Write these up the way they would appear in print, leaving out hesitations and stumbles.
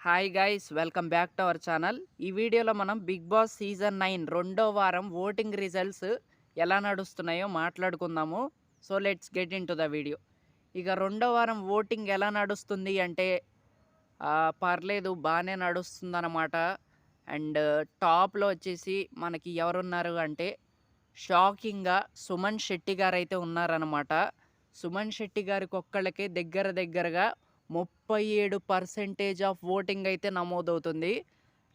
Hi guys, welcome back to our channel. ఈ వీడియోలో మనం బిగ్ బాస్ సీజన్ 9 రెండో వారం ఓటింగ్ రిజల్ట్స్ ఎలా నడుస్తున్నాయో మాట్లాడుకుందాము. So let's get in to the video. ఇక రెండో వారం ఓటింగ్ ఎలా నడుస్తుంది అంటే పర్లేదు, బాగానే నడుస్తుందన్నమాట. అండ్ టాప్లో వచ్చేసి మనకి ఎవరున్నారు అంటే షాకింగ్గా సుమన్ శెట్టి గారు అయితే ఉన్నారనమాట. సుమన్ శెట్టి గారికి ఒక్కళ్ళకే దగ్గరగా 37% ఆఫ్ ఓటింగ్ అయితే నమోదవుతుంది.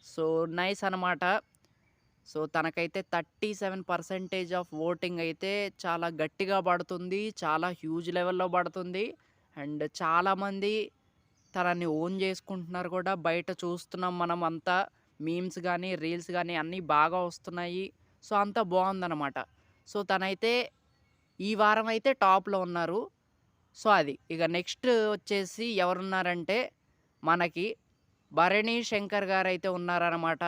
సో నైస్ అనమాట. సో తనకైతే 37% ఆఫ్ ఓటింగ్ అయితే చాలా గట్టిగా పడుతుంది. చాలా హ్యూజ్ లెవెల్‌లో పడుతుంది. అండ్ చాలామంది తనని ఓన్ చేసుకుంటున్నారు కూడా. బయట చూస్తున్నాం మనం అంతా. మీమ్స్ గానీ, రీల్స్ గానీ అన్నీ బాగా వస్తున్నాయి. సో అంతా బావుందనమాట. సో తనైతే ఈ వారం అయితే టాప్‌లో ఉన్నారు. సో అది. ఇక నెక్స్ట్ వచ్చేసి ఎవరున్నారంటే మనకి భరణి శంకర్ గారైతే ఉన్నారనమాట.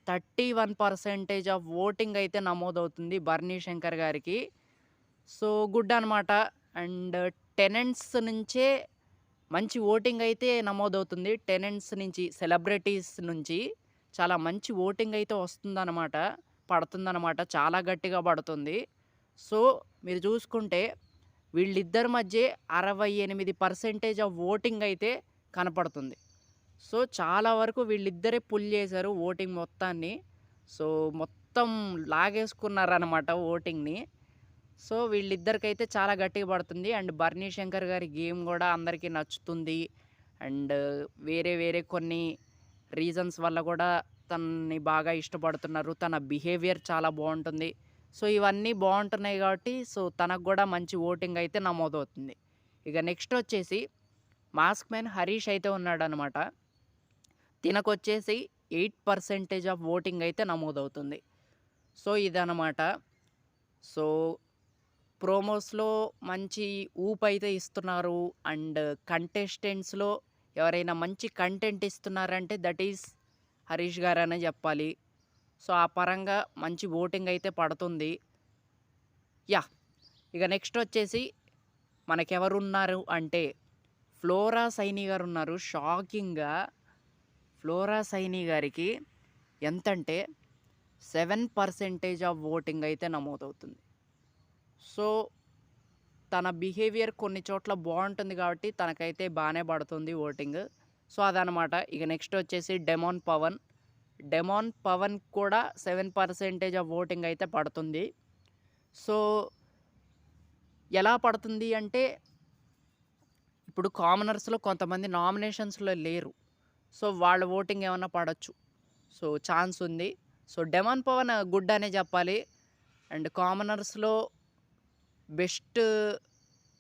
31% ఆఫ్ ఓటింగ్ అయితే నమోదవుతుంది భరణి శంకర్ గారికి. సో గుడ్ అనమాట. అండ్ టెనెంట్స్ నుంచే మంచి ఓటింగ్ అయితే నమోదవుతుంది. టెనెంట్స్ నుంచి, సెలబ్రిటీస్ నుంచి చాలా మంచి ఓటింగ్ అయితే వస్తుందనమాట. పడుతుందనమాట. చాలా గట్టిగా పడుతుంది. సో మీరు చూసుకుంటే వీళ్ళిద్దరి మధ్య 68% ఆఫ్ ఓటింగ్ అయితే కనపడుతుంది. సో చాలా వరకు వీళ్ళిద్దరే పుల్ చేశారు ఓటింగ్ మొత్తాన్ని. సో మొత్తం లాగేసుకున్నారనమాట ఓటింగ్‌ని. సో వీళ్ళిద్దరికైతే చాలా గట్టిగా పడుతుంది. అండ్ భరణి శంకర్ గారి గేమ్ కూడా అందరికీ నచ్చుతుంది. అండ్ వేరే కొన్ని రీజన్స్ వల్ల కూడా తనని బాగా ఇష్టపడుతున్నారు. తన బిహేవియర్ చాలా బావుంటుంది. సో ఇవన్నీ బావుంటున్నాయి కాబట్టి సో తనకు కూడా మంచి ఓటింగ్ అయితే నమోదవుతుంది. ఇక నెక్స్ట్ వచ్చేసి మాస్క్ మ్యాన్ హరీష్ అయితే ఉన్నాడనమాట. తినకొచ్చేసి 8% ఆఫ్ ఓటింగ్ అయితే నమోదవుతుంది. సో ఇదనమాట. సో ప్రోమోస్‌లో మంచి ఊపయితే ఇస్తున్నారు. అండ్ కంటెస్టెంట్స్‌లో ఎవరైనా మంచి కంటెంట్ ఇస్తున్నారంటే దట్ ఈస్ హరీష్ గారనే చెప్పాలి. సో ఆ పరంగా మంచి ఓటింగ్ అయితే పడుతుంది. యాహ్! ఇక నెక్స్ట్ వచ్చేసి మనకెవరున్నారు అంటే ఫ్లోరా సైని గారున్నారు. షాకింగ్‌గా ఫ్లోరా సైని గారికి ఎంతంటే 7% ఆఫ్ ఓటింగ్ అయితే నమోదవుతుంది. సో తన బిహేవియర్ కొన్ని చోట్ల బావుంటుంది కాబట్టి తనకైతే బానే పడుతుంది ఓటింగ్. సో అదనమాట. ఇక నెక్స్ట్ వచ్చేసి డెమాన్ పవన్. డెమాన్ పవన్ కూడా 7% ఆఫ్ ఓటింగ్ అయితే పడుతుంది. సో ఎలా పడుతుంది అంటే ఇప్పుడు కామనర్స్‌లో కొంతమంది నామినేషన్స్‌లో లేరు. సో వాళ్ళ ఓటింగ్ ఏమన్నా పడొచ్చు. సో ఛాన్స్ ఉంది. సో డెమాన్ పవన్ గుడ్ అనే చెప్పాలి. అండ్ కామనర్స్‌లో బెస్ట్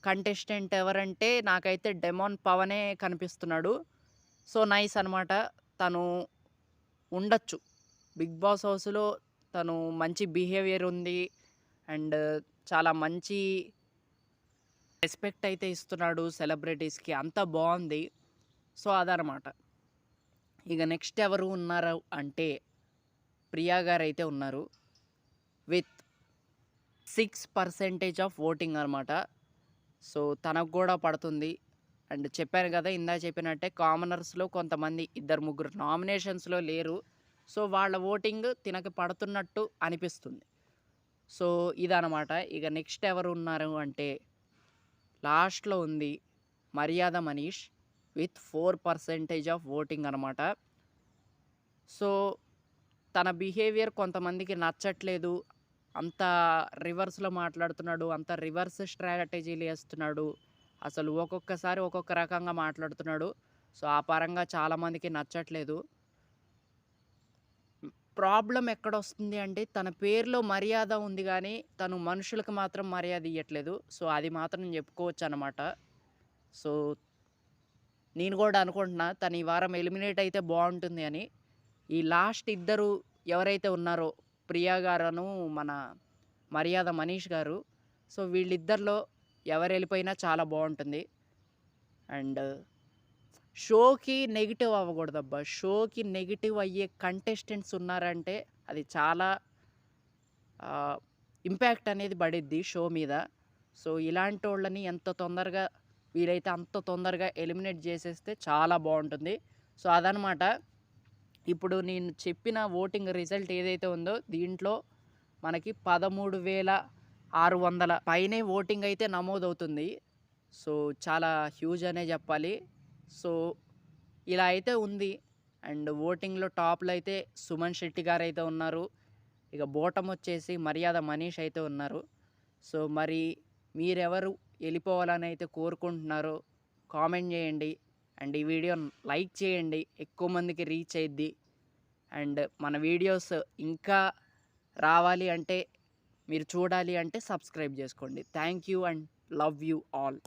కంటెస్టెంట్ ఎవరంటే నాకైతే డెమాన్ పవనే కనిపిస్తున్నాడు. సో నైస్ అనమాట. తను ఉండొచ్చు. బిగ్ బాస్ హౌస్‌లో తను మంచి బిహేవియర్ ఉంది. అండ్ చాలా మంచి రెస్పెక్ట్ అయితే ఇస్తున్నాడు సెలబ్రిటీస్‌కి. అంతా బావుంది. సో అదనమాట. ఇక నెక్స్ట్ ఎవరు ఉన్నారు అంటే ప్రియా గారైతే ఉన్నారు. విత్ 6% ఆఫ్ ఓటింగ్ అనమాట. సో తనకు కూడా పడుతుంది. అండ్ చెప్పాను కదా, ఇందాక చెప్పినట్టే కామనర్స్‌లో కొంతమంది ఇద్దరు ముగ్గురు నామినేషన్స్‌లో లేరు. సో వాళ్ళ ఓటింగ్ తినకి పడుతున్నట్టు అనిపిస్తుంది. సో ఇదనమాట. ఇక నెక్స్ట్ ఎవరు ఉన్నారు అంటే లాస్ట్‌లో ఉంది మర్యాద మనీష్ విత్ 4% ఆఫ్ ఓటింగ్ అనమాట. సో తన బిహేవియర్ కొంతమందికి నచ్చట్లేదు. అంత రివర్స్‌లో మాట్లాడుతున్నాడు. అంత రివర్స్ స్ట్రాటజీలు ఏస్తున్నాడు. అసలు ఒక్కొక్కసారి ఒక్కొక్క రకంగా మాట్లాడుతున్నాడు. సో ఆ పరంగా చాలామందికి నచ్చట్లేదు. ప్రాబ్లమ్ ఎక్కడొస్తుంది అంటే తన పేరులో మర్యాద ఉంది గానీ, తను మనుషులకు మాత్రం మర్యాద ఇయ్యట్లేదు. సో అది మాత్రం చెప్పుకోవచ్చనమాట. సో నేను కూడా అనుకుంటున్నా తను ఈ వారం ఎలిమినేట్ అయితే బావుంటుంది అని. ఈ లాస్ట్ ఇద్దరు ఎవరైతే ఉన్నారో ప్రియా గారును, మన మర్యాద మనీష్ గారు. సో వీళ్ళిద్దరిలో ఎవరెళ్ళిపోయినా చాలా బావుంటుంది. అండ్ షోకి నెగెటివ్ అవ్వకూడదబ్బా. షోకి నెగెటివ్ అయ్యే కంటెస్టెంట్స్ ఉన్నారంటే అది చాలా ఇంపాక్ట్ అనేది పడిద్ది షో మీద. సో ఇలాంటోళ్ళని ఎంత తొందరగా వీలైతే అంత తొందరగా ఎలిమినేట్ చేసేస్తే చాలా బావుంటుంది. సో అదనమాట. ఇప్పుడు నేను చెప్పిన ఓటింగ్ రిజల్ట్ ఏదైతే ఉందో దీంట్లో మనకి 13,600 పైనే ఓటింగ్ అయితే నమోదవుతుంది. సో చాలా హ్యూజ్ అనే చెప్పాలి. సో ఇలా అయితే ఉంది. అండ్ ఓటింగ్‌లో టాప్‌లో అయితే సుమన్ శెట్టి గారైతే ఉన్నారు. ఇక బోటమ్ వచ్చేసి మర్యాద మనీష్ అయితే ఉన్నారు. సో మరి మీరెవరు వెళ్ళిపోవాలని అయితే కోరుకుంటున్నారో కామెంట్ చేయండి. అండ్ ఈ వీడియోని లైక్ చేయండి. ఎక్కువ మందికి రీచ్ అయిద్ది. అండ్ మన వీడియోస్ ఇంకా రావాలి అంటే, మీరు చూడాలి అంటే సబ్స్క్రైబ్ చేసుకోండి. Thank you and love you all.